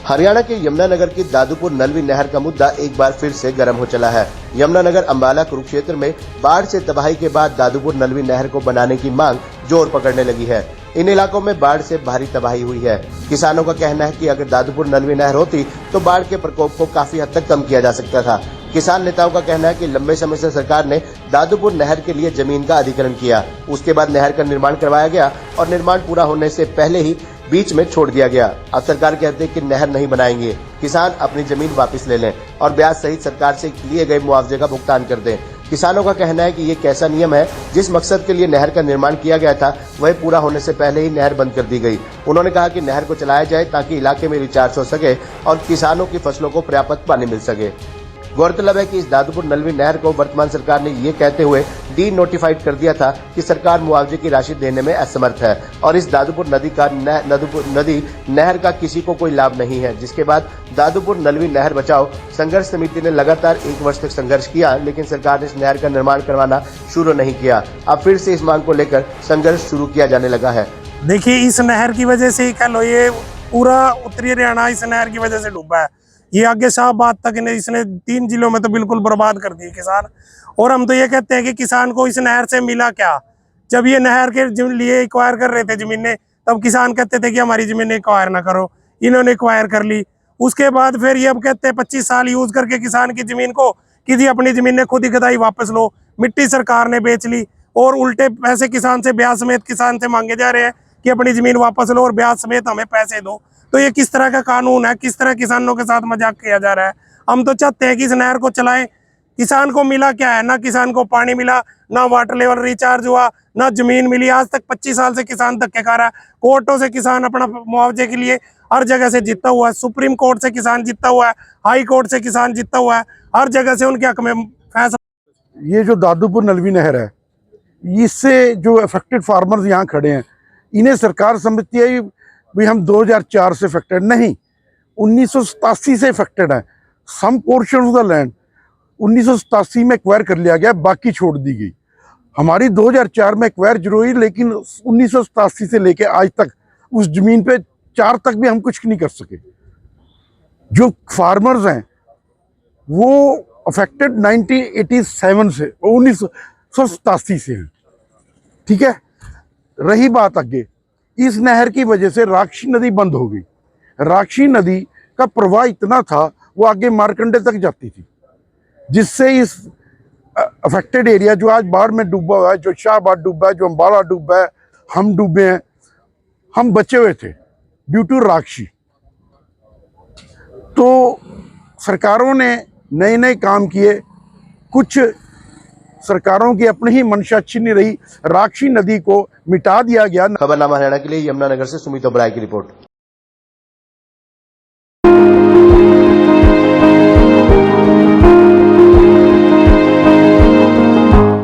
हरियाणा के यमुनानगर की दादूपुर नलवी नहर का मुद्दा एक बार फिर से गर्म हो चला है। यमुनानगर अंबाला कुरुक्षेत्र में बाढ़ से तबाही के बाद दादूपुर नलवी नहर को बनाने की मांग जोर पकड़ने लगी है। इन इलाकों में बाढ़ से भारी तबाही हुई है। किसानों का कहना है कि अगर दादूपुर नलवी नहर होती तो बाढ़ के प्रकोप को काफी हद तक कम किया जा सकता था। किसान नेताओं का कहना है कि लंबे समय से सरकार ने दादूपुर नहर के लिए जमीन का अधिग्रहण किया, उसके बाद नहर का निर्माण करवाया गया और निर्माण पूरा होने से पहले ही बीच में छोड़ दिया गया। अब सरकार कहते हैं कि नहर नहीं बनाएंगे, किसान अपनी जमीन वापस ले लें और ब्याज सहित सरकार से लिए गए मुआवजे का भुगतान कर दें। किसानों का कहना है कि ये कैसा नियम है, जिस मकसद के लिए नहर का निर्माण किया गया था वह पूरा होने से पहले ही नहर बंद कर दी गई। उन्होंने कहा कि नहर को चलाया जाए ताकि इलाके में रिचार्ज हो सके और किसानों की फसलों को पर्याप्त पानी मिल सके। गौरतलब है कि इस दादूपुर नलवी नहर को वर्तमान सरकार ने ये कहते हुए डी नोटिफाइड कर दिया था कि सरकार मुआवजे की राशि देने में असमर्थ है और इस दादूपुर नदी नहर का किसी को कोई लाभ नहीं है। जिसके बाद दादूपुर नलवी नहर बचाओ संघर्ष समिति ने लगातार 1 वर्ष तक संघर्ष किया, लेकिन सरकार ने इस नहर का निर्माण करवाना शुरू नहीं किया। अब फिर से इस मांग को लेकर संघर्ष शुरू किया जाने लगा है। देखिए, इस नहर की वजह से कह लो ये पूरा उत्तरी हरियाणा इस नहर की वजह से डूबा है। ये आगे शाहबाद तक इसने 3 जिलों में तो बिल्कुल बर्बाद कर दिए किसान। और हम तो ये कहते हैं कि किसान को इस नहर से मिला क्या? जब ये नहर के लिए एक्वायर कर रहे थे जमीनें, तब किसान कहते थे कि हमारी जमीनें एक्वायर ना करो, इन्होंने एक्वायर कर ली। उसके बाद फिर ये अब कहते हैं 25 साल यूज करके किसान की जमीन को किसी अपनी जमीनें खुद ही खुदाई वापस लो, मिट्टी सरकार ने बेच ली और उल्टे पैसे किसान से ब्याज समेत किसान से मांगे जा रहे हैं कि अपनी जमीन वापस लो और ब्याज समेत हमें पैसे दो। तो ये किस तरह का कानून है? किस तरह किसानों के साथ मजाक किया जा रहा है? हम तो चाहते हैं कि इस नहर को चलाएं। किसान को मिला क्या है? ना किसान को पानी मिला, ना वाटर लेवल रिचार्ज हुआ, ना जमीन मिली। आज तक 25 साल से किसान धक्के खा रहा है। कोर्टों से किसान अपना मुआवजे के लिए हर जगह से जीतता हुआ है। सुप्रीम कोर्ट से किसान जीतता हुआ है, हाई कोर्ट से किसान जीतता हुआ है, हर जगह से उनके हक में फैसला। ये जो दादूपुर नलवी नहर है, इससे जो अफेक्टेड फार्मर्स यहाँ खड़े हैं, इन्हें सरकार समझती है भी हम 2004 से अफेक्टेड नहीं, 1987 से अफेक्टेड है। Some portion of the land 1987 में एक्वायर कर लिया गया, बाकी छोड़ दी गई। हमारी 2004 में एक्वायर जरूर हुई, लेकिन 1987 से लेके आज तक उस जमीन पे 4 तक भी हम कुछ नहीं कर सके। जो फार्मर्स हैं वो अफेक्टेड 1987 से, 1987 से हैं। ठीक है, रही बात आगे, इस नहर की वजह से राक्षी नदी बंद हो गई। राक्षी नदी का प्रवाह इतना था वो आगे मारकंडे तक जाती थी, जिससे इस अफेक्टेड एरिया जो आज बाढ़ में डूबा हुआ है, जो शाहबाद डूबा है, जो अंबाला डूबा है, हम डूबे हैं, हम बचे हुए थे ड्यू टू राक्षी। तो सरकारों ने नए नए काम किए, कुछ सरकारों की अपनी ही मंशा अच्छी नहीं रही, राक्षी नदी को मिटा दिया गया। खबरनामा हरियाणा के लिए यमुनानगर से सुमित ओबराय की रिपोर्ट।